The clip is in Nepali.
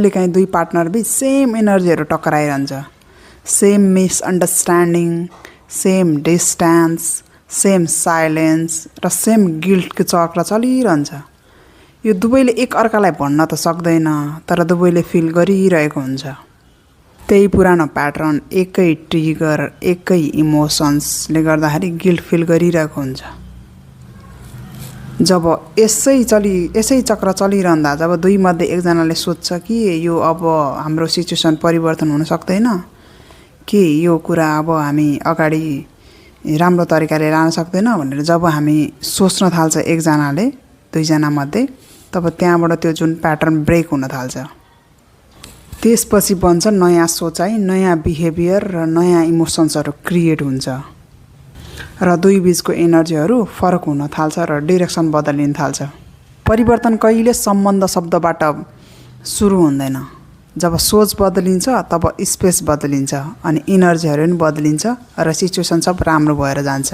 कहिलेकाहीँ दुई पार्टनर बीच सेम एनर्जीहरू टकराइरहन्छ, same misunderstanding, same distance, same silence र सेम गिल्टको चक्र चलिरहन्छ। यो दुवैले एक अर्कालाई भन्न त सक्दैन, तर दुवैले फिल गरिरहेको हुन्छ। त्यही पुरानो प्याटर्न, एकै ट्रिगर, एकै इमोसन्सले गर्दाखेरि गिल्ट फिल गरिरहेको हुन्छ। जब यसै चक्र चलिरहँदा जब दुई मध्ये एकजनाले सोध्छ कि यो अब हाम्रो सिचुएसन परिवर्तन हुन सक्दैन, कि यो कुरा अब हामी अगाडि राम्रो तरिकाले लान सक्दैन भनेर जब हामी सोच्न थाल्छ एकजनाले दुईजना मध्ये, तब त्यहाँबाट त्यो जुन प्याटर्न ब्रेक हुन थाल्छ। त्यसपछि बन्छ नयाँ सोचाइ, नयाँ बिहेभियर र नयाँ इमोसन्सहरू क्रिएट हुन्छ र दुई बीचको एनर्जीहरू फरक हुन थाल्छ र डिरेक्सन बदलिन थाल्छ। परिवर्तन कहिले सम्बन्ध शब्दबाट सुरु हुँदैन। जब सोच बदलिन्छ तब स्पेस बदलिन्छ अनि एनर्जीहरू पनि बदलिन्छ र सिचुएसन सब राम्रो भएर जान्छ।